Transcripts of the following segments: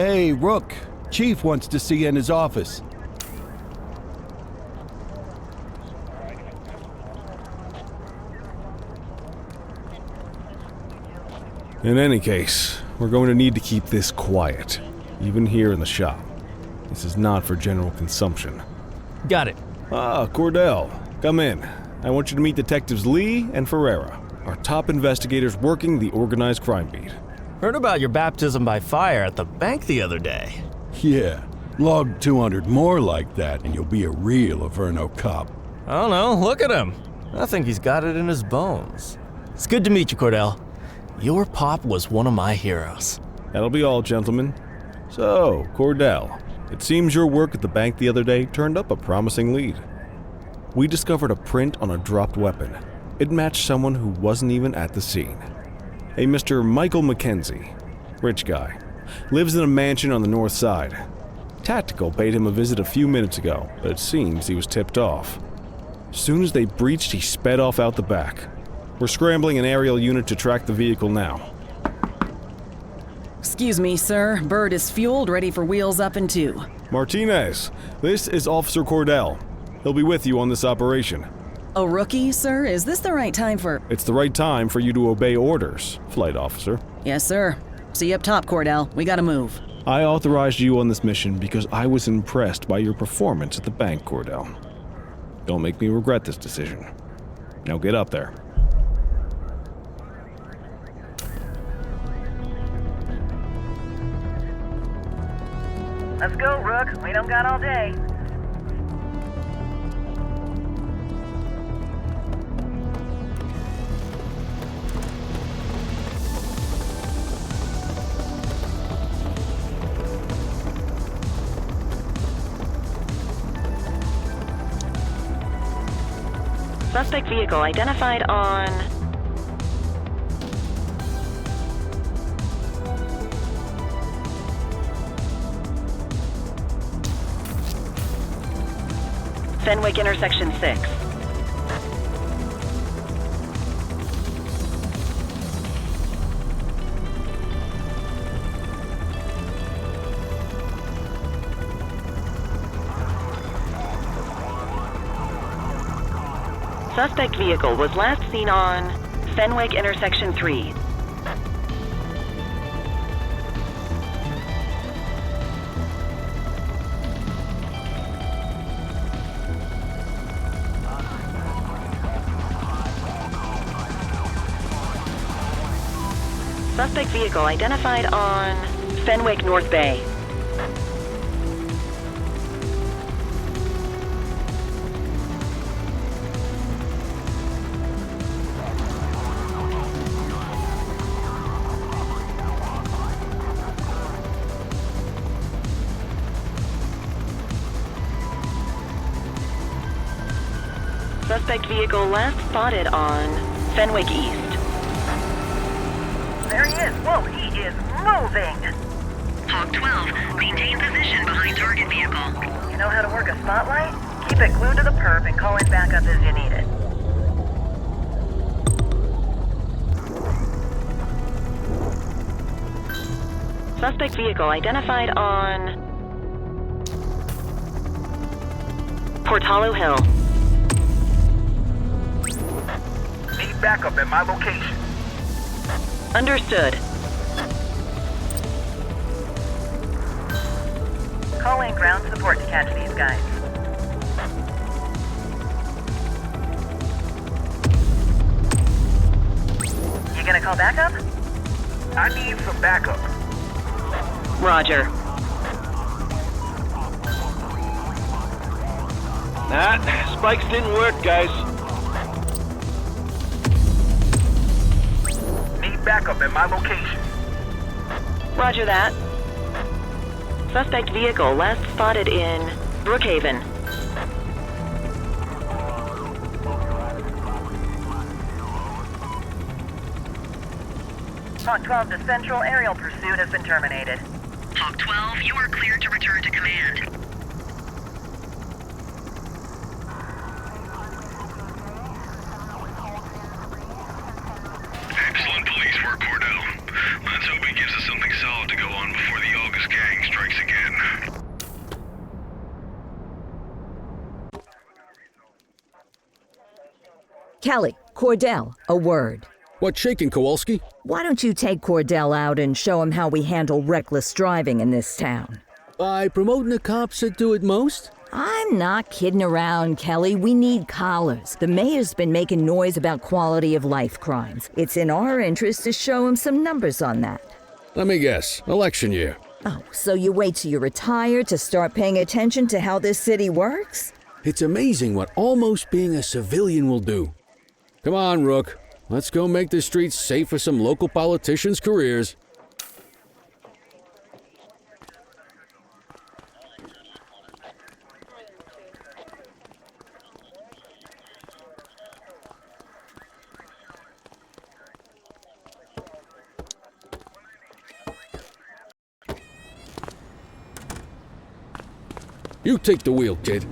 Hey, Rook. Chief wants to see you in his office. In any case, we're going to need to keep this quiet, even here in the shop. This is not for general consumption. Got it. Ah, Cordell, come in. I want you to meet Detectives Lee and Ferreira, our top investigators working the organized crime beat. Heard about your baptism by fire at the bank the other day. Yeah, log 200 more like that and you'll be a real Averno cop. I don't know, look at him. I think he's got it in his bones. It's good to meet you, Cordell. Your pop was one of my heroes. That'll be all, gentlemen. So, Cordell, it seems your work at the bank the other day turned up a promising lead. We discovered a print on a dropped weapon. It matched someone who wasn't even at the scene. A Mr. Michael Mackenzie, rich guy, lives in a mansion on the north side. Tactical paid him a visit a few minutes ago, but it seems he was tipped off. As soon as they breached, he sped off out the back. We're scrambling an aerial unit to track the vehicle now. Excuse me, sir. Bird is fueled, ready for wheels up in 2. Martinez, this is Officer Cordell. He'll be with you on this operation. A rookie, sir? Is this the right time for— It's the right time for you to obey orders, Flight Officer. Yes, sir. See you up top, Cordell. We gotta move. I authorized you on this mission because I was impressed by your performance at the bank, Cordell. Don't make me regret this decision. Now get up there. Let's go, Rook. We don't got all day. Suspect vehicle identified on Fenwick intersection 6. Suspect vehicle was last seen on Fenwick intersection 3. Suspect vehicle identified on Fenwick North Bay. Suspect vehicle last spotted on Fenwick East. There he is. Whoa, he is moving. Hawk 12, maintain position behind target vehicle. You know how to work a spotlight? Keep it glued to the perp and call it back up as you need it. Suspect vehicle identified on Portalo Hill. Need backup at my location. Understood. Call in ground support to catch these guys. You gonna call backup? I need some backup. Roger. Nah, spikes didn't work, guys. Need backup at my location. Roger that. Suspect vehicle last spotted in Brookhaven. Hawk 12 to Central, aerial pursuit has been terminated. Hawk 12, you are cleared to return to command. Excellent police work, Cordell. Let's hope he gives us something solid to go on before the August gang. Kelly, Cordell, a word. What's shaking, Kowalski? Why don't you take Cordell out and show him how we handle reckless driving in this town? By promoting the cops that do it most? I'm not kidding around, Kelly. We need collars. The mayor's been making noise about quality of life crimes. It's in our interest to show him some numbers on that. Let me guess. Election year. Oh, so you wait till you're retired to start paying attention to how this city works? It's amazing what almost being a civilian will do. Come on, Rook. Let's go make the streets safe for some local politicians' careers. You take the wheel, kid.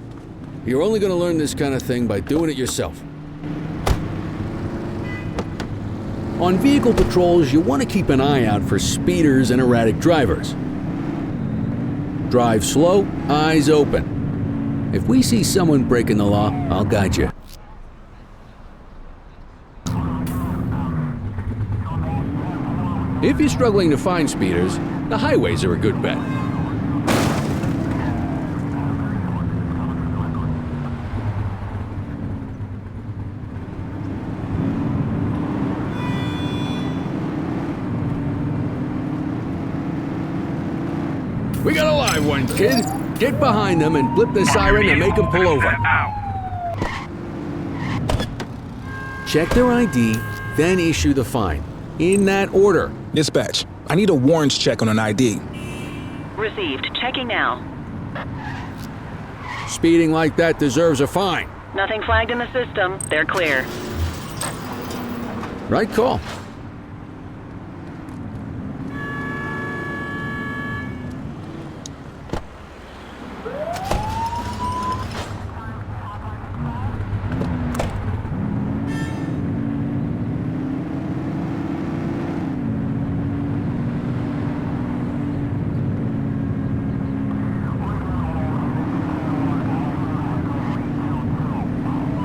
You're only going to learn this kind of thing by doing it yourself. On vehicle patrols, you want to keep an eye out for speeders and erratic drivers. Drive slow, eyes open. If we see someone breaking the law, I'll guide you. If you're struggling to find speeders, the highways are a good bet. We got a live one, kid. Get behind them and flip the siren and make them pull over. Check their ID, then issue the fine. In that order. Dispatch, I need a warrants check on an ID. Received. Checking now. Speeding like that deserves a fine. Nothing flagged in the system. They're clear. Right call.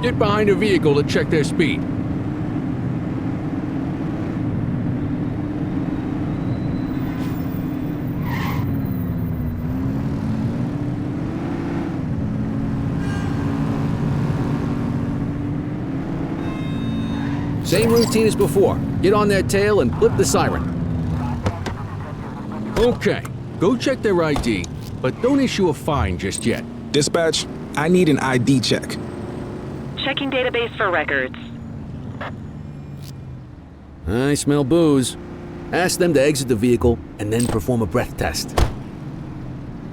Get behind a vehicle to check their speed. Same routine as before. Get on their tail and flip the siren. Okay, go check their ID, but don't issue a fine just yet. Dispatch, I need an ID check. Checking database for records. I smell booze. Ask them to exit the vehicle and then perform a breath test.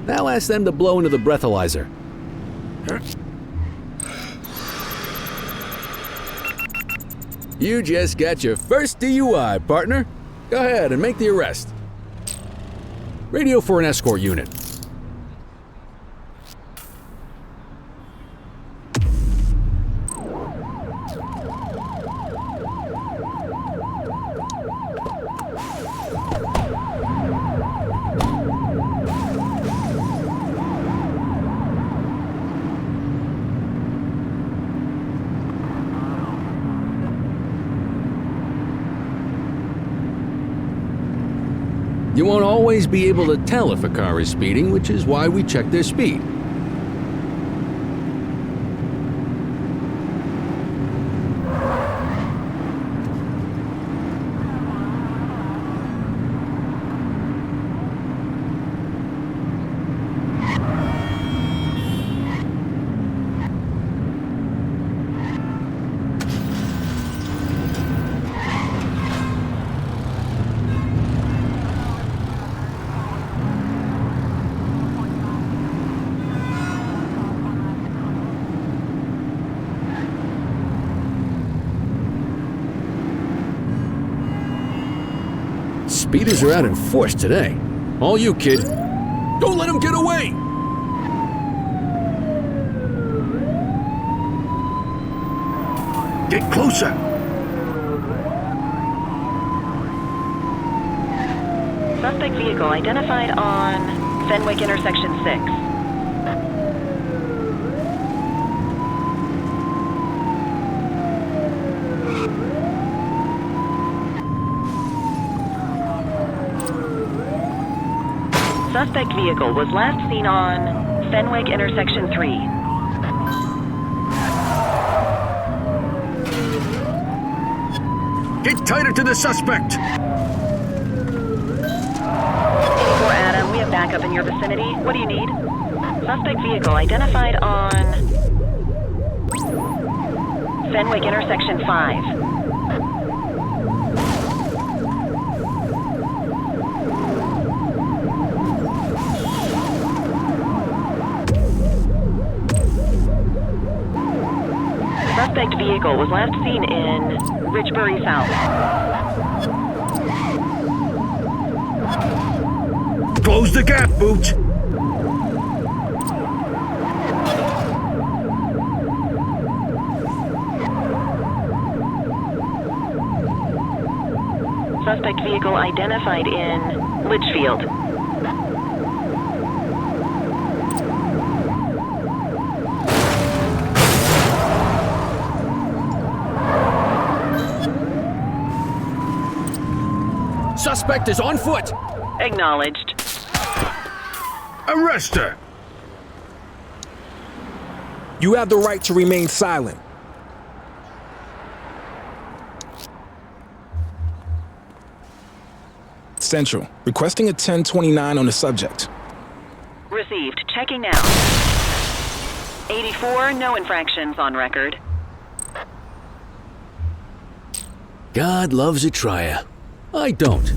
Now ask them to blow into the breathalyzer. You just got your first DUI, partner. Go ahead and make the arrest. Radio for an escort unit. You won't always be able to tell if a car is speeding, which is why we check their speed. Speeders are out in force today. All you, kid. Don't let them get away! Get closer! Suspect vehicle identified on Fenwick intersection 6. Suspect vehicle was last seen on Fenwick intersection 3. Get tighter to the suspect! 84 Adam, we have backup in your vicinity. What do you need? Suspect vehicle identified on Fenwick intersection 5. Suspect vehicle was last seen in Richbury South. Close the gap, Boot! Suspect vehicle identified in Litchfield. Suspect is on foot! Acknowledged. Arrest her! You have the right to remain silent. Central, requesting a 1029 on the subject. Received. Checking now. 84, no infractions on record. God loves a trier. I don't.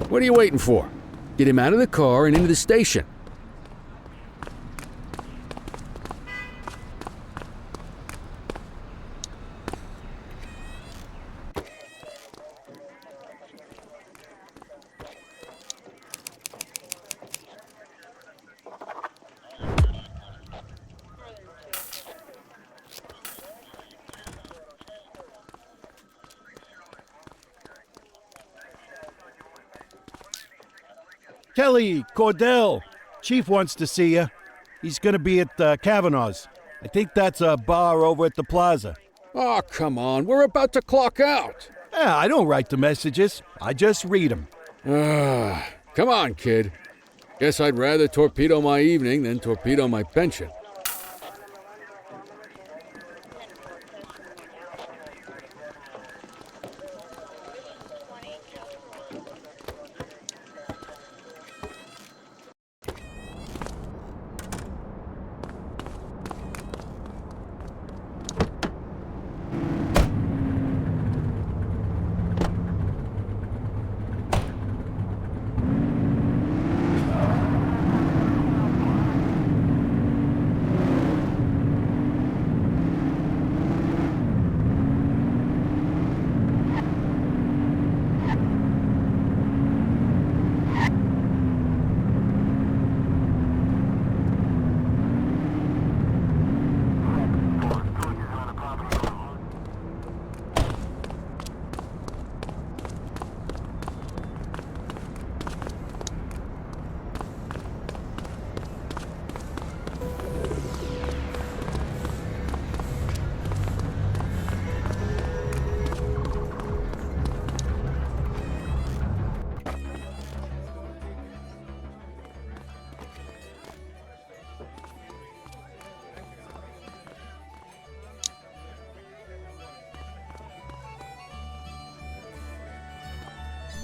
What are you waiting for? Get him out of the car and into the station. Kelly, Cordell, Chief wants to see you. He's going to be at Kavanaugh's. I think that's a bar over at the plaza. Oh, come on. We're about to clock out. Yeah, I don't write the messages. I just read them. Come on, kid. Guess I'd rather torpedo my evening than torpedo my pension.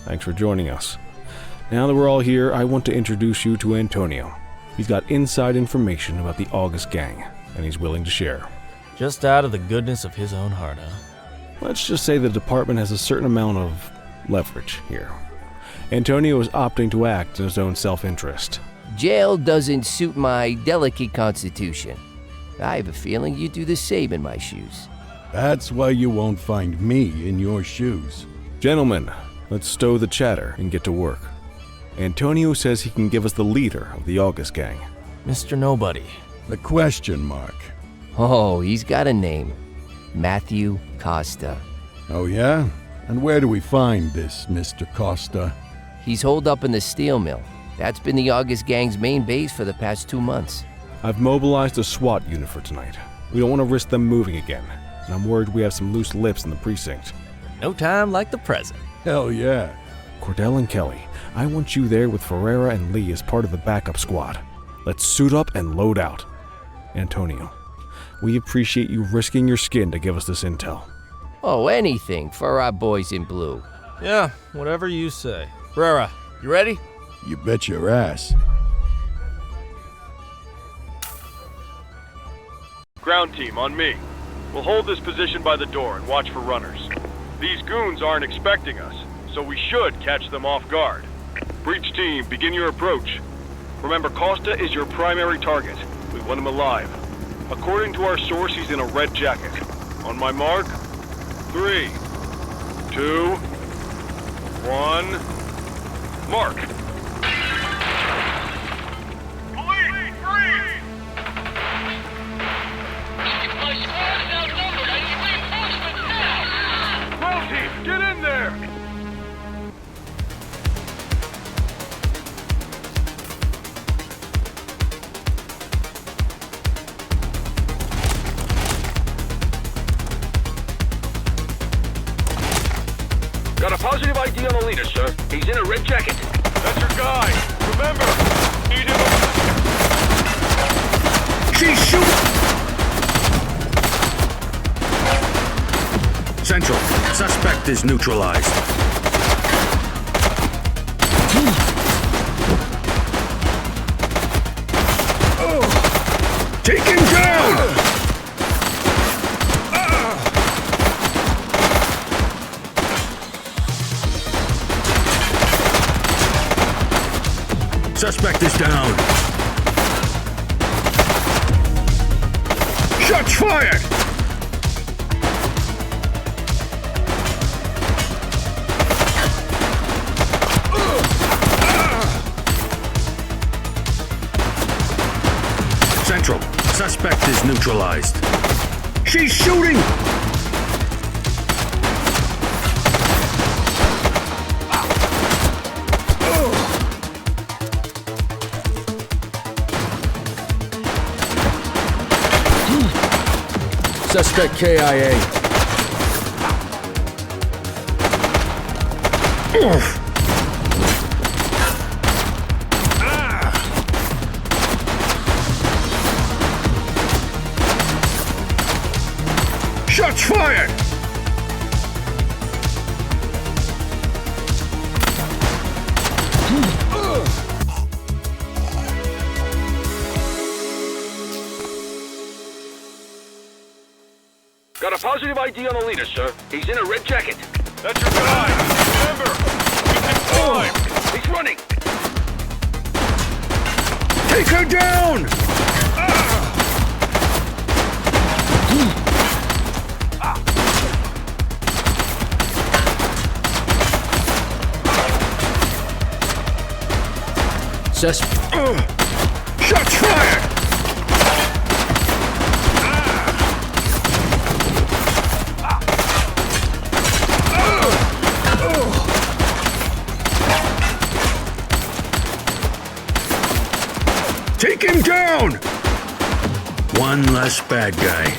Thanks for joining us. Now that we're all here, I want to introduce you to Antonio. He's got inside information about the August gang, and he's willing to share. Just out of the goodness of his own heart, huh? Let's just say the department has a certain amount of leverage here. Antonio is opting to act in his own self-interest. Jail doesn't suit my delicate constitution. I have a feeling you'd do the same in my shoes. That's why you won't find me in your shoes. Gentlemen, let's stow the chatter and get to work. Antonio says he can give us the leader of the August gang. Mr. Nobody. The question mark. Oh, he's got a name. Matthew Costa. Oh, yeah? And where do we find this Mr. Costa? He's holed up in the steel mill. That's been the August gang's main base for the past 2 months. I've mobilized a SWAT unit for tonight. We don't want to risk them moving again, and I'm worried we have some loose lips in the precinct. No time like the present. Hell yeah. Cordell and Kelly, I want you there with Ferreira and Lee as part of the backup squad. Let's suit up and load out. Antonio, we appreciate you risking your skin to give us this intel. Oh, anything for our boys in blue. Yeah, whatever you say. Ferreira, you ready? You bet your ass. Ground team, on me. We'll hold this position by the door and watch for runners. These goons aren't expecting us, so we should catch them off guard. Breach team, begin your approach. Remember, Costa is your primary target. We want him alive. According to our source, he's in a red jacket. On my mark, 3, 2, 1, mark. Police, freeze! My squad is outnumbered. I need reinforcements now! Ground team, get in there! Got a positive ID on the leader, sir. He's in a red jacket. That's your guy. Remember, need him. She's shooting! Central, suspect is neutralized. Take him down! Suspect is down. Shots fired! Central, suspect is neutralized. She's shooting! Suspect KIA. Shots fired! Got a positive ID on the leader, sir. He's in a red jacket. That's your guy. Remember, we can climb. He's running. Take her down! Shots fired! Take him down! One less bad guy.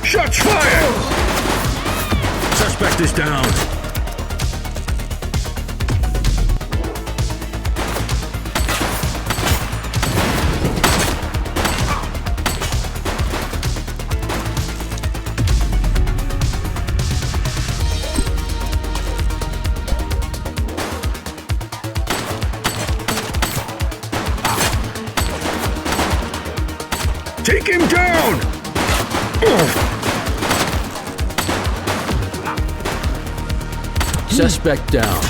Shots fired! Suspect is down. Take him down! Suspect down.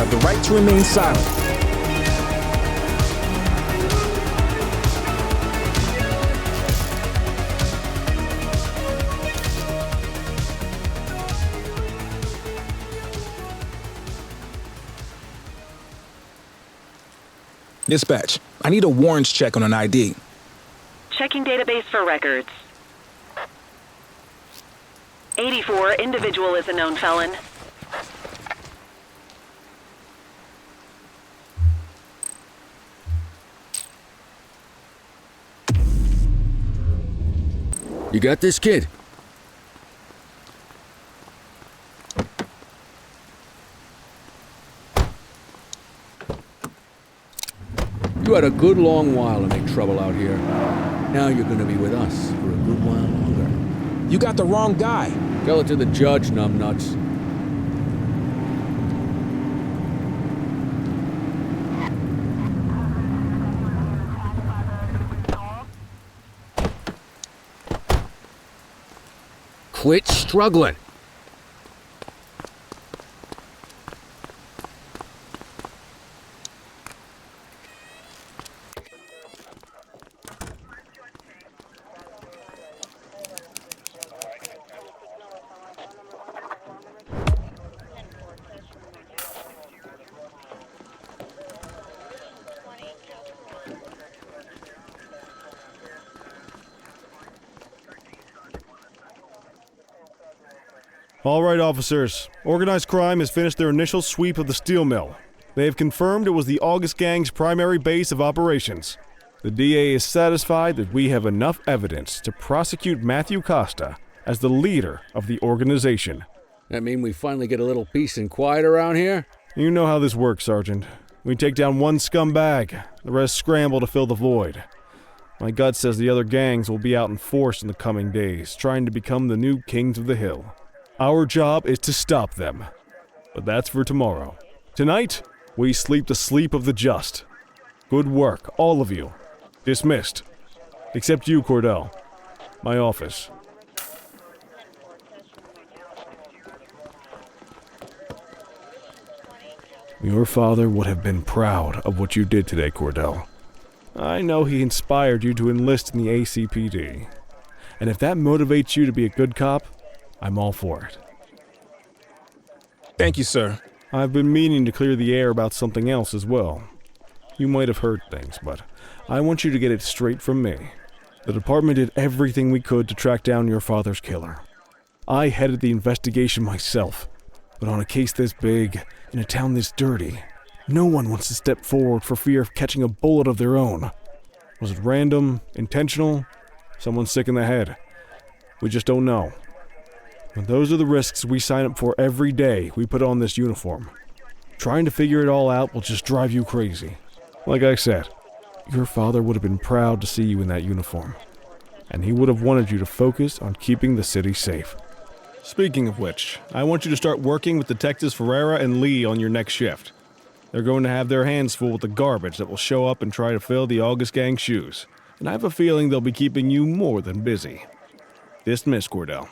have the right to remain silent. Dispatch, I need a warrants check on an ID. Checking database for records. 84, individual is a known felon. You got this, kid? You had a good long while to make trouble out here. Now you're gonna be with us for a good while longer. You got the wrong guy. Tell it to the judge, numbnuts. Quit struggling. All right, officers. Organized crime has finished their initial sweep of the steel mill. They have confirmed it was the August Gang's primary base of operations. The DA is satisfied that we have enough evidence to prosecute Matthew Costa as the leader of the organization. That mean we finally get a little peace and quiet around here? You know how this works, Sergeant. We take down one scumbag, the rest scramble to fill the void. My gut says the other gangs will be out in force in the coming days, trying to become the new kings of the hill. Our job is to stop them. But that's for tomorrow. Tonight, we sleep the sleep of the just. Good work, all of you. Dismissed. Except you, Cordell. My office. Your father would have been proud of what you did today, Cordell. I know he inspired you to enlist in the ACPD. And if that motivates you to be a good cop, I'm all for it. Thank you, sir. I've been meaning to clear the air about something else as well. You might have heard things, but I want you to get it straight from me. The department did everything we could to track down your father's killer. I headed the investigation myself, but on a case this big, in a town this dirty, no one wants to step forward for fear of catching a bullet of their own. Was it random, intentional, someone sick in the head? We just don't know. And those are the risks we sign up for every day we put on this uniform. Trying to figure it all out will just drive you crazy. Like I said, your father would have been proud to see you in that uniform. And he would have wanted you to focus on keeping the city safe. Speaking of which, I want you to start working with Detectives Ferreira and Lee on your next shift. They're going to have their hands full with the garbage that will show up and try to fill the August Gang's shoes. And I have a feeling they'll be keeping you more than busy. Dismiss, Cordell.